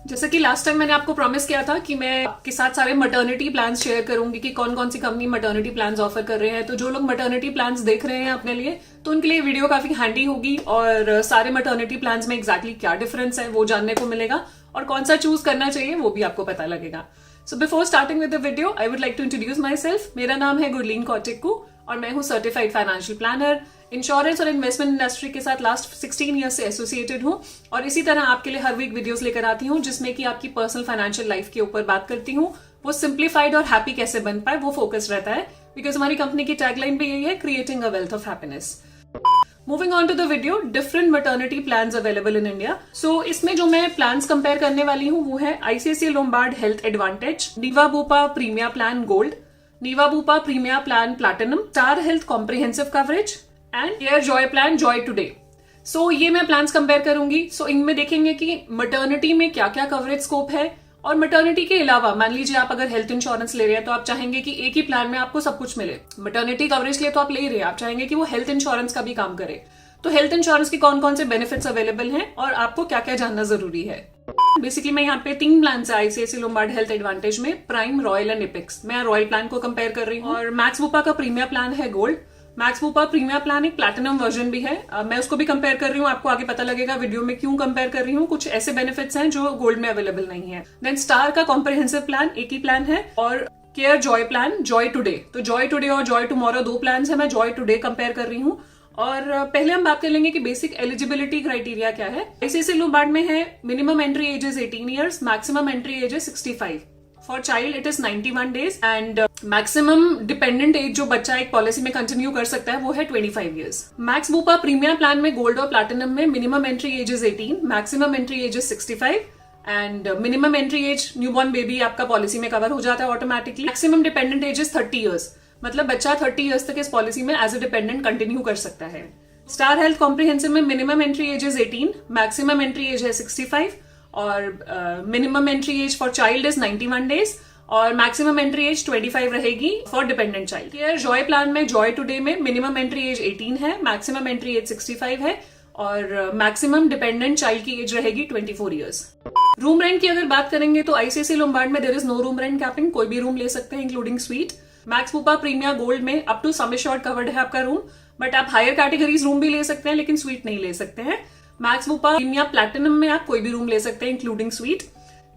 जैसे कि last time मैंने आपको प्रॉमिस किया था कि मैं आपके साथ सारे मटर्निटी प्लान्स शेयर करूंगी कि कौन कौन सी कंपनी मटर्निटी प्लान्स ऑफर कर रहे हैं। तो जो लोग मटर्निटी प्लान्स देख रहे हैं अपने लिए, तो उनके लिए वीडियो काफी हैंडी होगी और सारे मटर्निटी प्लान्स में एग्जैक्टली क्या डिफरेंस है वो जानने को मिलेगा और कौन सा चूज करना चाहिए वो भी आपको पता लगेगा। So before starting with the video I would like to introduce myself. मेरा नाम है गुरलीन कौटिक्कू और मैं हूँ सर्टिफाइड फाइनेंशियल प्लानर। इंश्योरेंस और इन्वेस्टमेंट इंडस्ट्री के साथ लास्ट 16 ईयर्स से एसोसिएटेड हूँ और इसी तरह आपके लिए हर वीक वीडियोस लेकर आती हूँ जिसमें कि आपकी पर्सनल फाइनेंशियल लाइफ के ऊपर बात करती हूँ। वो सिंप्लीफाइड और हैप्पी कैसे बन पाए वो फोकस रहता है, बिकॉज हमारी कंपनी की टैगलाइन भी यही है, creating a wealth of happiness. Moving on to the video, different maternity plans available in India. So इसमें जो मैं प्लान्स कंपेयर करने वाली हूँ वो है ICICI Lombard health Advantage, Niva Bupa Premia plan gold, Niva Bupa Premia plan platinum, Star health comprehensive coverage and Care Joy plan Joy today. So ये मैं प्लान्स कंपेयर करूंगी। सो इनमें देखेंगे कि मटर्निटी में क्या क्या कवरेज स्कोप है और मटर्निटी के अलावा मान लीजिए आप अगर हेल्थ इंश्योरेंस ले रहे हैं तो आप चाहेंगे कि एक ही प्लान में आपको सब कुछ मिले। मटर्निटी कवरेज लिए तो आप ले रहे हैं, आप चाहेंगे कि वो हेल्थ इंश्योरेंस का भी काम करे। तो हेल्थ इंश्योरेंस के कौन कौन से बेनिफिट्स अवेलेबल हैं और आपको क्या क्या जानना जरूरी है। बेसिकली मैं यहाँ पे 3 प्लान है आईसीआईसीआई लोम्बार्ड हेल्थ एडवांटेज में, प्राइम, रॉयल एंड एपिक्स। मैं रॉयल प्लान को कंपेयर कर रही हूँ और मैक्स बुपा का प्रीमिया प्लान है gold. Max Bupa Premia plan एक प्लैटिनम वर्जन भी है, मैं उसको भी कंपेयर कर रही हूँ। आपको आगे पता लगेगा वीडियो में क्यों कंपेयर कर रही हूँ। कुछ ऐसे बेनिफिट्स हैं जो गोल्ड में अवेलेबल नहीं है। देन स्टार का कॉम्प्रिहेंसिव प्लान एक ही प्लान है और Care Joy plan Joy today. तो जॉय टुडे और जॉय टुमारो 2 प्लान है, मैं जॉय टुडे कंपेयर कर रही हूँ। और पहले हम बात कर लेंगे कि बेसिक एलिजिबिलिटी क्राइटेरिया क्या है। आईसीआईसीआई लोम्बार्ड में है minimum entry age is 18 years, maximum entry age is 65। For child it is 91 days and maximum dependent age जो बच्चा एक पॉलिसी में कंटिन्यू कर सकता है वो है 25 years. Max Bupa Premia plan में गोल्ड और प्लैटिनम में minimum entry age is 18, maximum entry age is 65 and minimum entry age newborn baby आपका पॉलिसी में कवर हो जाता है automatically. Maximum dependent age is 30 years, मतलब बच्चा 30 ईयर्स तक इस पॉलिसी में एज ए डिपेंडेंट कंटिन्यू कर सकता है। स्टार हेल्थ कॉम्प्रिहेंसिव में minimum entry age is 18, maximum entry age है 65 और minimum entry age for child is 91 days और मैक्सिमम एंट्री एज 25 रहेगी for dependent child. Care Joy plan में जॉय टुडे में मिनिमम एंट्री एज 18 है, maximum entry age 65 है और maximum dependent child की एज रहेगी 24 ईयर्स। रूम रेंट की अगर बात करेंगे तो आईसीआईसीआई लोम्बार्ड में there is no room rent capping, कोई भी रूम ले सकते हैं including suite. Max Bupa Primia gold में up to sum assured covered है आपका रूम, बट आप हायर कैटेगरीज रूम भी ले सकते हैं लेकिन स्वीट नहीं ले सकते हैं। मैक्स बुपा प्रीमिया प्लैटिनम में आप कोई भी रूम ले सकते हैं इंक्लूडिंग स्वीट।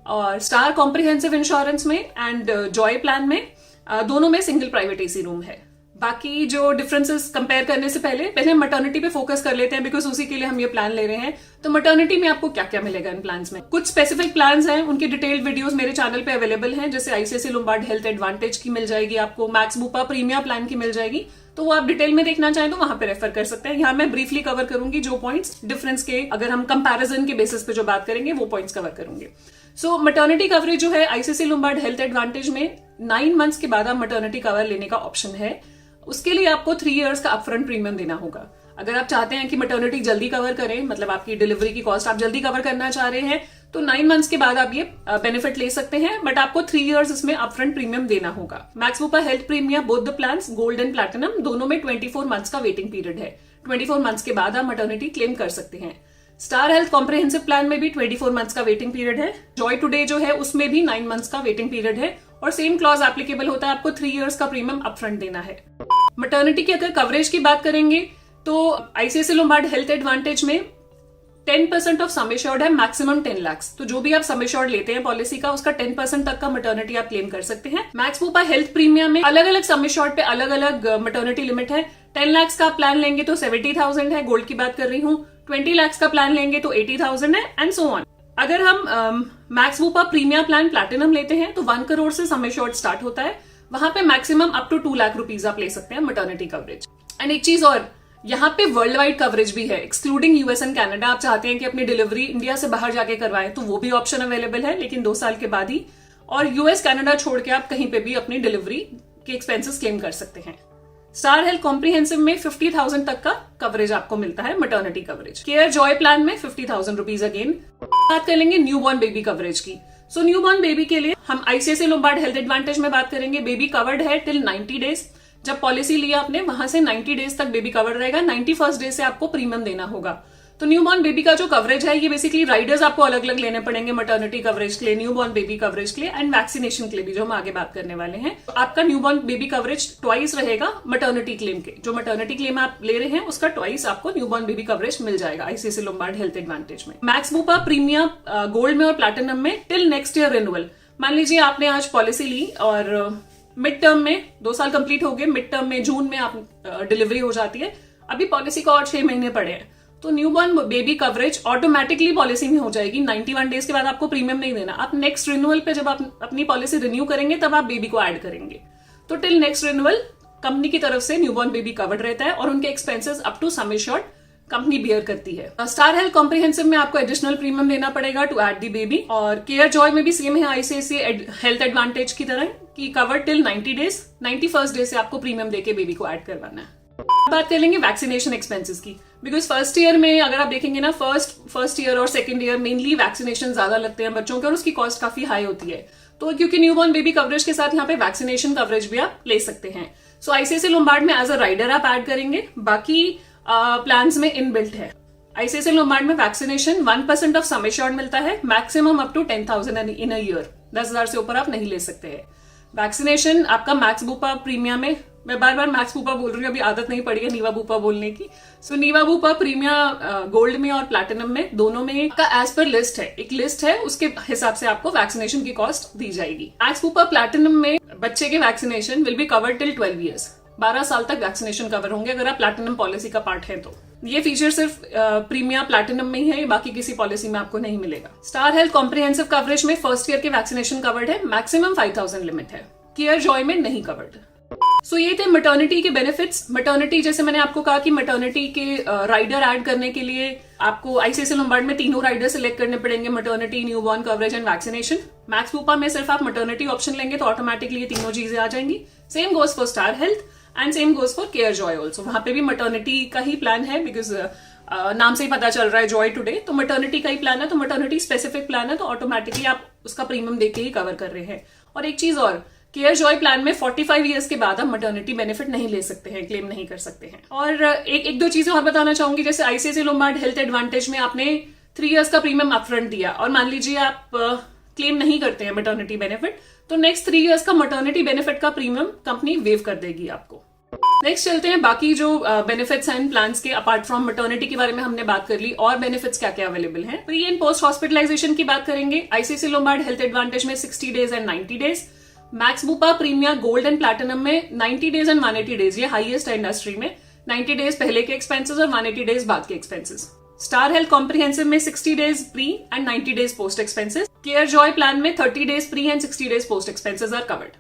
और स्टार कॉम्प्रिहेंसिव इंश्योरेंस में एंड जॉय प्लान में दोनों में सिंगल प्राइवेट एसी रूम है। बाकी जो डिफरेंसेस कंपेयर करने से पहले मटर्निटी पे फोकस कर लेते हैं बिकॉज उसी के लिए हम ये प्लान ले रहे हैं। तो मटर्निटी में आपको क्या क्या मिलेगा इन प्लान्स में। कुछ स्पेसिफिक प्लान्स हैं, उनकी डिटेल्ड वीडियोस मेरे चैनल पे अवेलेबल हैं। जैसे आईसीआईसीआई लोम्बार्ड हेल्थ एडवांटेज की मिल जाएगी आपको, मैक्स बुपा प्रीमिया प्लान की मिल जाएगी। तो वो आप डिटेल में देखना चाहें तो वहां पे रेफर कर सकते हैं। यहाँ मैं ब्रीफली कवर करूंगी जो पॉइंट्स डिफरेंस के, अगर हम कंपैरिजन के बेसिस पे जो बात करेंगे वो पॉइंट्स कवर करूंगे। सो मटर्निटी कवरेज जो है आईसीआईसीआई लोम्बार्ड हेल्थ एडवांटेज में 9 मंथ्स के बाद आप मटर्निटी कवर लेने का ऑप्शन है। उसके लिए आपको 3 इयर्स का अपफ्रंट प्रीमियम देना होगा। अगर आप चाहते हैं कि मटर्निटी जल्दी कवर करें, मतलब आपकी डिलीवरी की कॉस्ट आप जल्दी कवर करना चाह रहे हैं, तो 9 मंथ्स के बाद आप ये बेनिफिट ले सकते हैं, बट आपको 3 इयर्स इसमें अपफ्रंट प्रीमियम देना होगा। Max Bupa health Primia both the plans gold and platinum दोनों में 24 मंथ्स का वेटिंग पीरियड है। 24 मंथ्स के बाद आप मटर्निटी क्लेम कर सकते हैं। स्टार हेल्थ कॉम्प्रिहेंसिव प्लान में भी 24 मंथ्स का वेटिंग पीरियड है। जॉय टुडे जो है उसमें भी 9 मंथ्स का वेटिंग पीरियड है और सेम क्लॉज एप्लीकेबल होता है, आपको 3 इयर्स का प्रीमियम अपफ्रंट देना है। मटर्निटी की अगर कवरेज की बात करेंगे तो आईसीआईसीआई लोम्बार्ड हेल्थ एडवांटेज में 10% ऑफ सम एश्योर्ड है, मैक्सिमम 10 लाख। तो जो भी आप सम एश्योर्ड लेते हैं पॉलिसी का उसका 10% तक का मटर्निटी आप क्लेम कर सकते हैं। मैक्स बुपा हेल्थ प्रीमियम में अलग अलग सम एश्योर्ड पे अलग अलग मटर्निटी लिमिट है। 10 लाख का प्लान लेंगे तो 70,000 है, गोल्ड की बात कर रही हूँ। 20 लाख का प्लान लेंगे तो 80,000 है एंड सो ऑन। अगर हम max Bupa Premia plan platinum लेते हैं तो 1 करोड़ से सम एश्योर्ड स्टार्ट होता है। वहां पे maximum up to 2 lakh rupees आप ले सकते हैं मटर्निटी कवरेज। एंड एक चीज और, यहाँ पे वर्ल्ड वाइड कवरेज भी है एक्सक्लूडिंग यूएस एंड कनाडा। आप चाहते हैं कि अपनी डिलीवरी इंडिया से बाहर जाके करवाएं तो वो भी ऑप्शन अवेलेबल है, लेकिन 2 साल के बाद ही। और यूएस कनाडा छोड़ के आप कहीं पे भी अपनी डिलीवरी के एक्सपेंसेस क्लेम कर सकते हैं। स्टार हेल्थ कॉम्प्रिहेंसिव में 50,000 तक का कवरेज आपको मिलता है maternity coverage. Care Joy plan में 50,000 रुपीज अगेन। बात कर लेंगे न्यूबॉर्न बेबी कवरेज की। सो न्यूबॉर्न बेबी के लिए हम आईसीआईसीआई लोम्बार्ड हेल्थ एडवांटेज में बात करेंगे। बेबी कवर्ड है टिल 90 डेज। जब पॉलिसी लिया आपने वहां से 90 डेज तक बेबी कवर्ड रहेगा। 91st डे से आपको प्रीमियम देना होगा। तो न्यूबॉर्न बेबी का जो कवरेज है ये बेसिकली राइडर्स आपको अलग अलग लेने पड़ेंगे मटर्निटी कवरेज के लिए, न्यूबॉर्न बेबी कवरेज के लिए एंड वैक्सीनेशन के लिए भी, जो हम आगे बात करने वाले हैं। आपका न्यूबॉर्न बेबी कवरेज ट्वाइस रहेगा मटर्निटी क्लेम के, जो मटर्निटी क्लेम आप ले रहे हैं उसका ट्वाइस आपको न्यूबॉर्न बेबी कवरेज मिल जाएगा आईसीआईसीआई लोम्बार्ड हेल्थ एडवांटेज में। मैक्स बूपा प्रीमियम गोल्ड में और प्लैटिनम में टिल नेक्स्ट ईयर रिन्यूअल। मान लीजिए आपने आज पॉलिसी ली और मिड टर्म में 2 साल कंप्लीट हो गए, मिड टर्म में जून में आप डिलीवरी हो जाती है, अभी पॉलिसी को और 6 महीने पड़े हैं, तो newborn baby coverage automatically policy में हो जाएगी। 91 डेज के बाद आपको प्रीमियम नहीं देना, आप नेक्स्ट रिन्यूअल पे जब आप अपनी पॉलिसी रिन्यू करेंगे तब आप बेबी को ऐड करेंगे। तो टिल नेक्स्ट रिन्यूअल कंपनी की तरफ से न्यूबॉर्न बेबी कवर्ड रहता है और उनके expenses up to sum assured company bear करती है। स्टार हेल्थ कॉम्प्रिहेंसिव में आपको एडिशनल प्रीमियम देना पड़ेगा टू ऐड दी बेबी, और केयर जॉय में भी सेम है आईसीआईसीआई हेल्थ एडवांटेज की तरह कि cover till 90 days, 91st day से आपको प्रीमियम देके बेबी को ऐड करवाना है। बात कर लेंगे वैक्सीनेशन एक्सपेंसेस की, बिकॉज फर्स्ट ईयर में अगर आप देखेंगे ना, फर्स्ट ईयर और सेकंड ईयर मेनली वैक्सीनेशन ज्यादा लगते हैं बच्चों के और उसकी कॉस्ट काफी हाई होती है। तो क्योंकि न्यूबॉर्न बेबी कवरेज के साथ यहाँ पे वैक्सीनेशन कवरेज भी आप ले सकते हैं। सो आईसीआईसीआई लोम्बार्ड में एज अ राइडर आप ऐड करेंगे, बाकी प्लान्स में इनबिल्ट है। आईसीआईसीआई लोम्बार्ड में वैक्सीनेशन 1% ऑफ सम एश्योर्ड मिलता है, maximum up to 10,000 in a year, 10,000 से ऊपर आप नहीं ले सकते हैं। वैक्सीनेशन आपका मैक्स बूपा प्रीमिया में, मैं बार बार मैक्स बूपा बोल रही हूँ, अभी आदत नहीं पड़ी है नीवा बूपा बोलने की। सो नीवा बूपा प्रीमिया गोल्ड में और प्लैटिनम में दोनों में का एज पर लिस्ट है, एक लिस्ट है, उसके हिसाब से आपको वैक्सीनेशन की कॉस्ट दी जाएगी। मैक्स बूपा प्लैटिनम में बच्चे के vaccination will be covered till 12 years, 12 साल तक वैक्सीनेशन कवर होंगे अगर आप प्लैटिनम पॉलिसी का पार्ट है तो। ये फीचर सिर्फ प्रीमिया प्लैटिनम में ही है, बाकी किसी पॉलिसी में आपको नहीं मिलेगा। स्टार हेल्थ कॉम्प्रिहेंसिव कवरेज में फर्स्ट ईयर के वैक्सीनेशन कवर्ड है, मैक्सिमम 5,000 लिमिट है, केयर जॉय में नहीं कवर्ड। सो ये थे मैटर्निटी के बेनिफिट्स। मैटर्निटी जैसे मैंने आपको कहा कि मैटर्निटी के राइडर ऐड करने के लिए आपको आईसीआईसीआई लोम्बार्ड में तीनों राइडर सिलेक्ट करने पड़ेंगे, maternity, newborn coverage and vaccination. Max Bupa में सिर्फ आप मैटर्निटी ऑप्शन लेंगे तो ऑटोमेटिकली ये तीनों चीजें आ जाएंगी। Same goes for star health and same goes for care Joy also, वहां पे भी मैटर्निटी का ही प्लान है, बिकॉज नाम से ही पता चल रहा है जॉय टुडे, तो मैटर्निटी का ही प्लान है, तो मैटर्निटी स्पेसिफिक प्लान है, तो ऑटोमेटिकली आप उसका प्रीमियम देके ही कवर कर रहे हैं। और एक चीज और, केयर जॉय प्लान में 45 ईयर्स के बाद आप मैटर्निटी बेनिफिट नहीं ले सकते हैं, क्लेम नहीं कर सकते हैं। और एक दो चीजें और बताना चाहूंगी, जैसे आईसीआईसीआई लोम्बार्ड हेल्थ एडवांटेज में आपने 3 ईयर्स का प्रीमियम अपफ्रंट दिया और मान लीजिए आप क्लेम नहीं करते हैं मैटर्निटी बेनिफिट, तो नेक्स्ट 3 ईयर्स का मैटर्निटी बेनिफिट का प्रीमियम कंपनी वेव कर देगी आपको। नेक्स्ट चलते हैं बाकी जो बेनिफिट्स हैं इन प्लान्स के, अपार्ट फ्रॉम मैटर्निटी के बारे में हमने बात कर ली, और बेनिफिट्स क्या क्या अवेलेबल हैं। प्री एंड पोस्ट हॉस्पिटलाइजेशन की बात करेंगे, आईसीआईसीआई लोम्बार्ड हेल्थ एडवांटेज में 60 days and 90 days, max Bupa Primia gold and platinum में 90 डेज एंड 180 डेज, ये हाईएस्ट है इंडस्ट्री में। 90 डेज पहले के एक्सपेंसेस और 180 डेज बाद के एक्सपेंसेस। स्टार हेल्थ कॉम्प्रिहेंसिव में 60 days pre and 90 days post expenses. Care Joy plan में 30 days pre and 60 days post expenses are covered.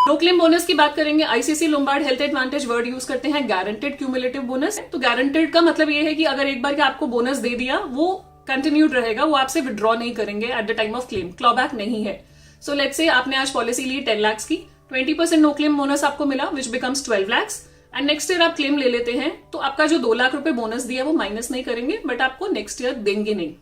No claim bonus की बात करेंगे, ICICI Lombard health advantage word use करते हैं guaranteed cumulative bonus. तो guaranteed का मतलब ये है कि अगर एक बार के आपको बोनस दे दिया वो कंटिन्यूड रहेगा, वो आपसे विड्रॉ नहीं करेंगे at the time of claim, clawback नहीं है। सो लेट्स से आपने आज पॉलिसी ली 10 लाख की, 20% नो क्लेम बोनस आपको मिला which becomes 12 lakh, and next year आप क्लेम ले लेते हैं तो आपका जो 2 लाख रुपए बोनस दिया वो माइनस नहीं करेंगे, बट आपको नेक्स्ट ईयर देंगे नहीं,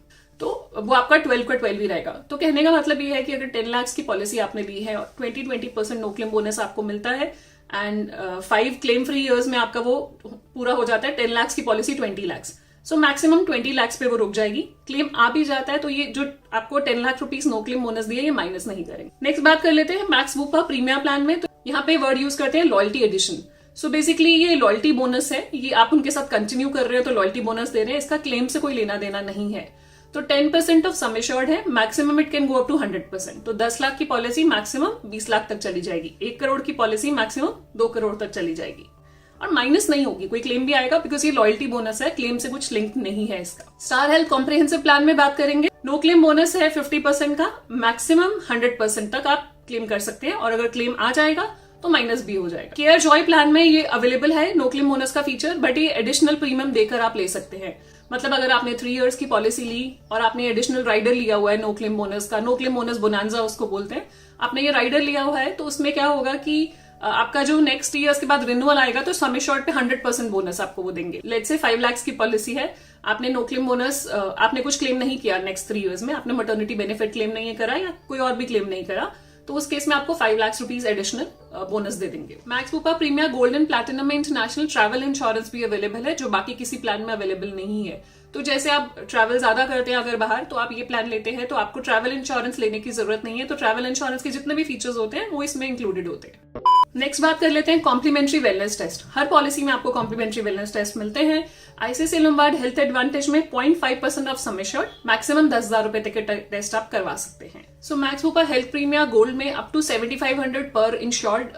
तो वो आपका 12 का 12 ही रहेगा। तो कहने का मतलब ये है कि अगर 10 लाख की पॉलिसी आपने ली है और 20% नो क्लेम बोनस आपको मिलता है एंड 5 क्लेम फ्री ईयर्स में आपका वो पूरा हो जाता है, 10 लाख की policy 20 lakh, so maximum 20 lakh पे वो रुक जाएगी। क्लेम आ भी जाता है तो ये जो आपको 10 lakh rupees no claim bonus दिया ये माइनस नहीं करेंगे। नेक्स्ट बात कर लेते हैं मैक्स बूपा प्रीमिया प्लान में, तो यहाँ पे वर्ड यूज करते हैं लॉयल्टी एडिशन। सो बेसिकली ये लॉयल्टी बोनस है, ये आप उनके साथ कंटिन्यू कर रहे हो तो लॉयल्टी बोनस दे रहे हैं, इसका क्लेम से कोई लेना देना नहीं है। तो 10% ऑफ सम एश्योर्ड है, maximum it can go up to 100%। तो 10 लाख की पॉलिसी मैक्सिमम 20 लाख तक चली जाएगी, 1 करोड़ की पॉलिसी मैक्सिमम 2 करोड़ तक चली जाएगी, और माइनस नहीं होगी, कोई क्लेम भी आएगा बिकॉज ये लॉयल्टी बोनस है, क्लेम से कुछ लिंक नहीं है इसका। स्टार हेल्थ कॉम्प्रिहेंसिव प्लान में बात करेंगे, नो क्लेम बोनस है 50% का, मैक्सिमम 100% तक आप क्लेम कर सकते हैं, और अगर क्लेम आ जाएगा तो माइनस भी हो जाएगा। केयर जॉय प्लान में ये अवेलेबल है नो क्लेम बोनस का फीचर, बट ये एडिशनल प्रीमियम देकर आप ले सकते हैं। मतलब अगर आपने 3 इयर्स की पॉलिसी ली और आपने एडिशनल राइडर लिया हुआ है नो क्लेम बोनस का, नो क्लेम बोनस बोनांजा उसको बोलते हैं, आपने ये राइडर लिया हुआ है, तो उसमें क्या होगा कि आपका जो नेक्स्ट ईयर्स के बाद रिन्यूअल आएगा तो सम एश्योर्ड पे 100% बोनस आपको वो देंगे। लेट्स से 5 लाख की पॉलिसी है, आपने नो क्लेम बोनस, आपने कुछ क्लेम नहीं किया नेक्स्ट 3 इयर्स में, आपने मैटर्निटी बेनिफिट क्लेम नहीं करा या कोई और भी क्लेम नहीं करा, तो उस केस में आपको 5 लाख रुपीज एडिशनल बोनस दे देंगे। Max Bupa premier gold and platinum में इंटरनेशनल ट्रैवल इंश्योरेंस भी अवेलेबल है, जो बाकी किसी प्लान में अवेलेबल नहीं है। तो जैसे आप ट्रैवल ज्यादा करते हैं अगर बाहर, तो आप ये प्लान लेते हैं तो आपको ट्रैवल इंश्योरेंस लेने की जरूरत नहीं है। तो ट्रैवल इंश्योरेंस के जितने भी फीचर्स होते हैं वो इसमें इंक्लूडेड होते हैं। नेक्स्ट बात कर लेते हैं कॉम्प्लीमेंट्री वेलनेस टेस्ट। हर पॉलिसी में आपको कॉम्प्लीमेंट्री वेलनेस टेस्ट मिलते हैं। आईसीआईसीआई लोम्बार्ड हेल्थ एडवांटेज में 0.5% ऑफ सम एश्योर्ड, मैक्सिमम 10,000 रुपए तक के टेस्ट आप करवा सकते हैं। So Max Bupa health premier gold में up to 7,500 per insured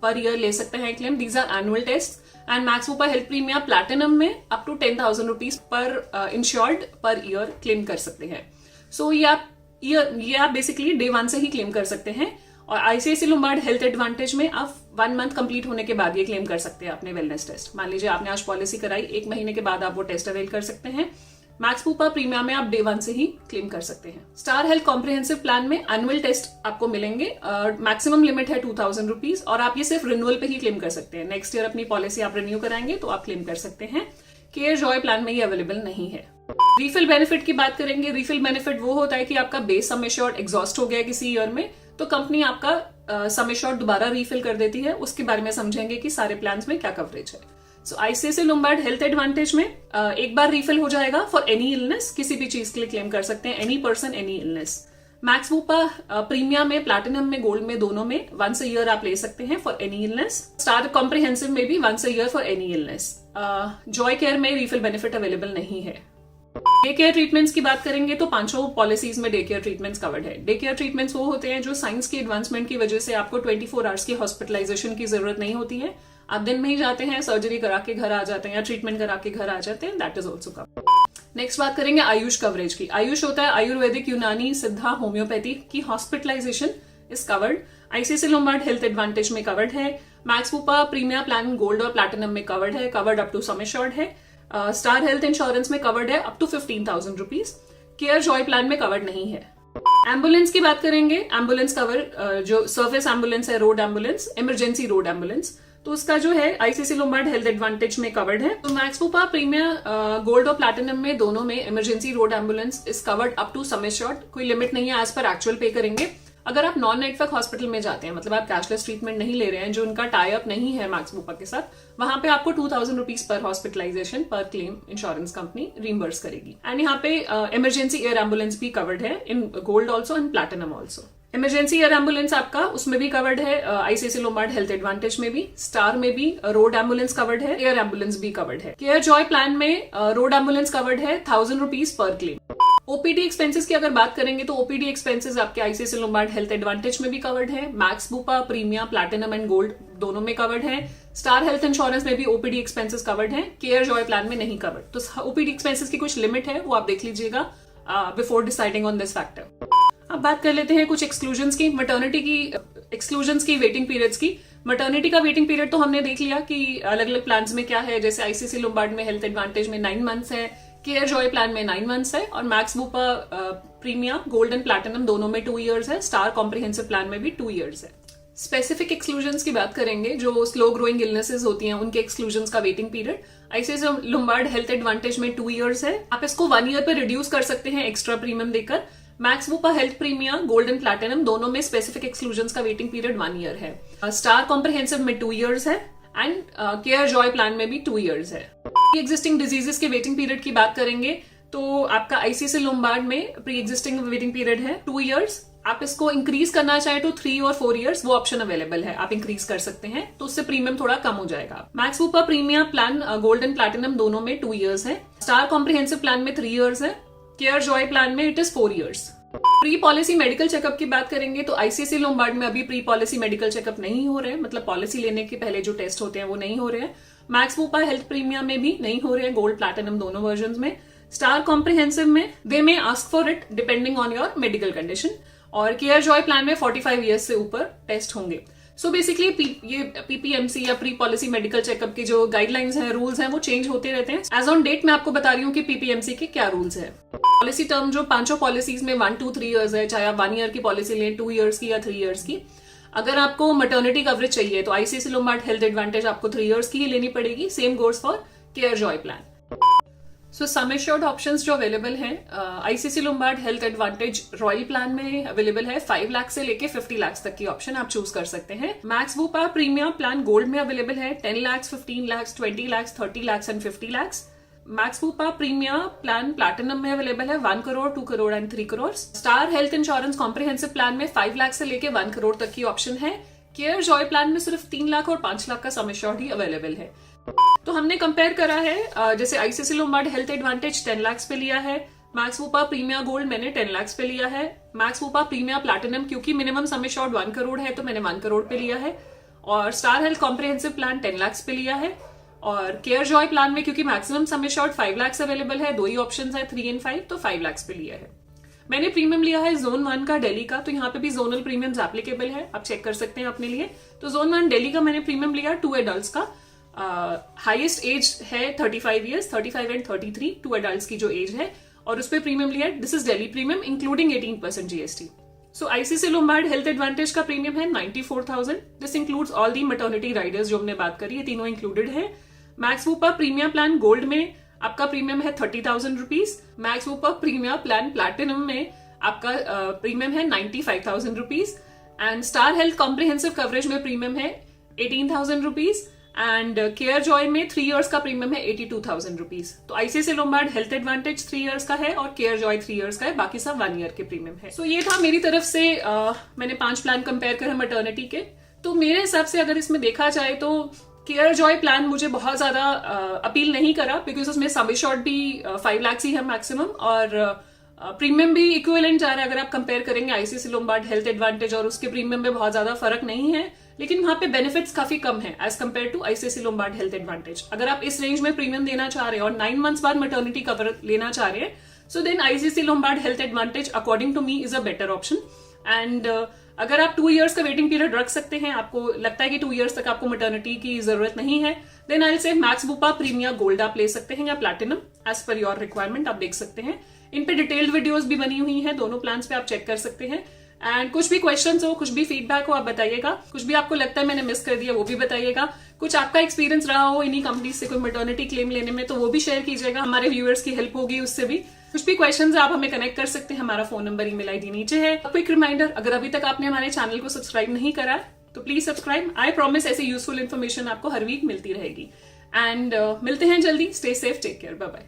per year ले सकते हैं claim. These are annual test. And Max Bupa health premier platinum में up to 10,000 rupees per insured per year claim कर सकते हैं। सो ये आप बेसिकली डे 1 से ही क्लेम कर सकते हैं। और आईसीआईसीआई लोम्बार्ड हेल्थ एडवांटेज में आप 1 मंथ कंप्लीट होने के बाद ये क्लेम कर सकते हैं अपने वेलनेस टेस्ट। मान लीजिए आपने आज पॉलिसी कराई, 1 महीने के बाद आप वो टेस्ट अवेल कर सकते हैं। मैक्स बुपा प्रीमियम में आप डे 1 से ही क्लेम कर सकते हैं। स्टार हेल्थ कॉम्प्रिहेंसिव प्लान में एनुअल टेस्ट आपको मिलेंगे। मैक्सिमम लिमिट है 2,000 रुपीज और आप ये सिर्फ रिन्यूअल पे ही क्लेम कर सकते हैं। नेक्स्ट ईयर अपनी पॉलिसी आप रिन्यू कराएंगे तो आप क्लेम कर सकते हैं। केयर जॉय प्लान में ये अवेलेबल नहीं है। रीफिल बेनिफिट की बात करेंगे। रीफिल बेनिफिट वो होता है कि आपका बेस सम एश्योर्ड एग्जॉस्ट हो गया किसी ईयर में, तो कंपनी आपका सम एश्योर्ड दोबारा रीफिल कर देती है। उसके बारे में समझेंगे कि सारे प्लान्स में क्या कवरेज है। सो आईसीआईसीआई लोम्बार्ड हेल्थ एडवांटेज में एक बार रीफिल हो जाएगा फॉर एनी इलनेस, किसी भी चीज के लिए क्लेम कर सकते हैं, any person any illness. Max Bupa premium में, प्लैटिनम में, गोल्ड में, दोनों में वंस अ ईयर आप ले सकते हैं for any illness. Star comprehensive में भी once a year for any illness. Joy care में रीफिल बेनिफिट अवेलेबल नहीं है। डे केयर ट्रीटमेंट्स की बात करेंगे तो 5 पॉलिसीज में डे केयर ट्रीटमेंट्स कवर्ड है। डे केयर ट्रीटमेंट्स वो होते हैं जो साइंस की एडवांसमेंट की वजह से आपको 24 आवर्स की हॉस्पिटलाइजेशन की जरूरत नहीं होती है। आप दिन में ही जाते हैं, सर्जरी करा के घर आ जाते हैं या ट्रीटमेंट करा के घर आ जाते हैं। That is also covered. Next बात करेंगे आयुष कवरेज की। आयुष होता है आयुर्वेदिक, यूनानी, सिद्धा, होम्योपैथी की hospitalisation is covered. ICICI Lombard health advantage में कवर्ड है। Max Bupa premier plan gold और प्लैटिनम में कवर्ड है, covered up to sum assured है। स्टार हेल्थ इंश्योरेंस में कवर्ड है up to 15,000 rupees. Care Joy plan में कवर्ड नहीं है। एम्बुलेंस की बात करेंगे। एम्बुलेंस कवर जो सर्फेस एम्बुलेंस है, road ambulance, emergency road ambulance, तो उसका जो है आईसीआईसीआई लोम्बार्ड हेल्थ एडवांटेज में कवर्ड है। तो मैक्स बुपा प्रीमियर गोल्ड और प्लैटिनम में दोनों में emergency road ambulance is covered up to sum assured. कोई लिमिट नहीं है, एज पर एक्चुअल पे करेंगे। अगर आप नॉन नेटवर्क हॉस्पिटल में जाते हैं, मतलब आप कैशलेस ट्रीटमेंट नहीं ले रहे हैं, जो उनका टाई अप नहीं है मैक्स बुपा के साथ, वहां पे आपको 2,000 रुपीज पर हॉस्पिटलाइजेशन पर क्लेम इंश्योरेंस कंपनी रिम्बर्स करेगी। एंड यहाँ पे इमरजेंसी एयर एम्बुलेंस भी कवर्ड है in gold also and platinum also. Emergency air ambulance आपका उसमें भी कवर्ड है, आईसीआईसीआई लोम्बार्ड हेल्थ एडवांटेज में भी, स्टार में भी रोड एम्बुलेंस कवर्ड है, एयर एम्बुलेंस भी कवर्ड है। केयर जॉय प्लान में रोड एम्बुलेंस कवर्ड है 1,000 rupees per claim. OPD expenses की अगर बात करेंगे तो ओपीडी एक्सपेंसेस आपके आईसीआईसीआई लोम्बार्ड हेल्थ एडवांटेज में भी कवर्ड है। Max Bupa premier platinum and gold दोनों में कवर्ड है। स्टार हेल्थ इंश्योरेंस में भी ओपीडी एक्सपेंसेस कवर्ड है। केयर जॉय प्लान में नहीं कवर्ड। तो ओपीडी एक्सपेंसेस की कुछ लिमिट है, वो आप देख लीजिएगा before deciding on this factor. अब बात कर लेते हैं कुछ एक्सक्लूजन्स की, मैटरनिटी की एक्सक्लूजन्स की, वेटिंग पीरियड्स की। मैटरनिटी का वेटिंग पीरियड तो हमने देख लिया कि अलग अलग प्लान्स में क्या है। जैसे आईसीआईसीआई लोम्बार्ड में हेल्थ एडवांटेज में 9 मंथ्स है, केयर जॉय प्लान में 9 मंथ्स है, और Max Bupa premier gold and platinum दोनों में 2 इयर्स है। स्टार कॉम्प्रिहेंसिव प्लान में भी 2 इयर्स है। स्पेसिफिक एक्सक्लूजन्स की बात करेंगे, जो स्लो ग्रोइंग इलनेसेस होती हैं उनके एक्सक्लूजन्स का waiting period ICICI Lombard health advantage में 2 इयर्स है। आप इसको 1 ईयर पे रिड्यूस कर सकते हैं एक्स्ट्रा प्रीमियम देकर। Max Bupa health premier gold and platinum दोनों में स्पेसिफिक एक्सक्लूजन्स का वेटिंग पीरियड 1 ईयर है। स्टार कॉम्प्रिहेंसिव में 2 इयर्स है एंड केयर जॉय प्लान में भी 2 इयर्स है। एग्जिस्टिंग डिजीजेस के वेटिंग पीरियड की बात करेंगे तो आपका आईसीआईसीआई लोम्बार्ड में प्री एग्जिस्टिंग वेटिंग पीरियड है 2 इयर्स। आप इसको इंक्रीज करना चाहे तो 3 और 4 इयर्स, वो ऑप्शन अवेलेबल है, आप इंक्रीज कर सकते हैं, तो उससे प्रीमियम थोड़ा कम हो जाएगा। Max Bupa premier plan gold and platinum दोनों में 2 इयर्स है। स्टार कॉम्प्रिहेंसिव प्लान में 3 इयर्स है। केयर जॉय प्लान में it is 4 years. Pre policy medical checkup की बात करेंगे तो आईसीआईसीआई लोम्बार्ड में अभी प्री पॉलिसी मेडिकल चेकअप नहीं हो रहे हैं, मतलब पॉलिसी लेने के पहले जो टेस्ट होते हैं वो नहीं हो रहे हैं। मैक्स बुपा हेल्थ प्रीमियर में भी नहीं हो रहे हैं, गोल्ड प्लैटिनम दोनों वर्जन में। स्टार कॉम्प्रिहेंसिव में they may ask for it depending on your medical condition, और केयर जॉय प्लान में 45 ईयर्स से ऊपर टेस्ट होंगे। सो बेसिकली ये पीपीएमसी या प्री पॉलिसी मेडिकल चेकअप की जो गाइडलाइंस हैं, रूल्स हैं, वो चेंज होते रहते हैं। एज ऑन डेट मैं आपको बता रही हूँ कि पीपीएमसी के क्या रूल्स है। पॉलिसी टर्म जो 5 पॉलिसीज में 1, 2, 3 इयर्स है, चाहे आप 1 ईयर की पॉलिसी लें, 2 इयर्स की या 3 इयर्स की। अगर आपको मैटरनिटी कवरेज चाहिए तो आईसीआईसीआई लोम्बार्ड हेल्थ एडवांटेज आपको 3 इयर्स की ही लेनी पड़ेगी। Same goes for care Joy plan. So sum assured options जो अवेलेबल हैं ICC Lombard health advantage royal plan में अवेलेबल है। 5 लाख से लेके 50 लाख तक की ऑप्शन आप चूज कर सकते हैं। Max Bupa premium plan gold में अवेलेबल है 10 lakh, 15 lakh, 20 lakh, 30 lakh and 50 lakh. Max Bupa premium plan platinum में अवेलेबल है 1 crore, 2 crore and 3 crore. Star health insurance comprehensive plan में 5 लाख से लेके 1 करोड़ तक की ऑप्शन है। केयर जॉय प्लान में सिर्फ 3 लाख और 5 लाख का सम एश्योर्ड ही अवेलेबल है। तो हमने कंपेयर करा है जैसे ICC Lombard health advantage 10 lakh पे लिया है, मैक्स बुपा प्रीमिया गोल्ड मैंने 10 लाख पे लिया है, मैक्स बुपा प्रीमिया प्लैटिनम क्योंकि मिनिमम सम एश्योर्ड 1 करोड़ है तो मैंने 1 करोड़ पे लिया है, और star health comprehensive plan 10 lakh पे लिया है, और केयर जॉय प्लान में क्योंकि maximum sum assured 5 lakh available है, 2 ही ऑप्शन है 3 एंड 5, तो 5 लाख पे लिया है। मैंने प्रीमियम लिया है जोन 1 का दिल्ली का, तो यहाँ पे भी जोनल प्रीमियम्स एप्लीकेबल है, आप चेक कर सकते हैं अपने लिए। तो जोन 1 दिल्ली का मैंने प्रीमियम लिया 2 एडल्ट्स का। हाईएस्ट एज है 35 ईयर्स, 35 एंड 33 2 एडल्ट्स की जो एज है, और उस पर प्रीमियम लिया है। This is Delhi premium including 18% GST. So ICC Lombard health advantage का प्रीमियम है 94,000। This includes all the maternity Riders जो हमने बात करी, ये तीनों इंक्लूडेड है। Max Bupa premium plan gold में आपका प्रीमियम है 30,000 rupees. Max Bupa premium plan platinum में आपका प्रीमियम है 95,000 rupees, and star health comprehensive coverage में प्रीमियम है 18,000 रुपीज, एंड केयर जॉय में 3 इयर्स का प्रीमियम है 82,000 रुपीज। तो ICC Lombard health advantage 3 years का है और केयर जॉय 3 इयर्स का है, बाकी सब 1 ईयर के प्रीमियम है। सो ये था मेरी तरफ से मैंने 5 प्लान कंपेयर करे मैटरनिटी के। तो मेरे हिसाब से अगर इसमें देखा जाए तो केयर जॉय प्लान मुझे बहुत ज्यादा अपील नहीं करा, बिकॉज उसमें सम एश्योर्ड भी 5 लाख ही है मैक्सिमम, और प्रीमियम भी इक्विवेलेंट जा रहा है। अगर आप कंपेयर करेंगे आईसीसी लोम्बार्ड हेल्थ एडवांटेज और उसके प्रीमियम में बहुत ज्यादा फर्क नहीं है, लेकिन वहां पे बेनिफिट्स काफी कम है as compare to ICC Lombard health advantage. अगर आप इस रेंज में प्रीमियम देना चाह रहे हैं और 9 मंथ्स बाद मैटरनिटी कवर लेना चाह रहे हैं, so then ICC Lombard health advantage according to me is a better option. And अगर आप 2 इयर्स का वेटिंग पीरियड रख सकते हैं, आपको लगता है कि 2 इयर्स तक आपको मैटरनिटी की जरूरत नहीं है, then I will say Max Bupa Primia gold आप ले सकते हैं या platinum, as per your requirement आप देख सकते हैं। इन पे डिटेल्ड वीडियोस भी बनी हुई हैं, दोनों प्लान्स पे आप चेक कर सकते हैं। एंड कुछ भी क्वेश्चंस हो, कुछ भी फीडबैक हो, आप बताइएगा। कुछ भी आपको लगता है मैंने मिस कर दिया वो भी बताइएगा। कुछ आपका एक्सपीरियंस रहा हो इन्हीं कंपनी से कोई मैटरनिटी क्लेम लेने में, तो वो भी शेयर कीजिएगा, हमारे व्यूअर्स की हेल्प होगी उससे भी। कुछ भी क्वेश्चंस है आप हमें कनेक्ट कर सकते हैं, हमारा फोन नंबर, ईमेल आईडी नीचे है। क्विक रिमाइंडर, अगर अभी तक आपने हमारे चैनल को सब्सक्राइब नहीं करा है तो प्लीज सब्सक्राइब। आई प्रॉमिस ऐसी यूजफुल इन्फॉर्मेशन आपको हर वीक मिलती रहेगी। एंड मिलते हैं जल्दी। Stay safe, take care, bye bye.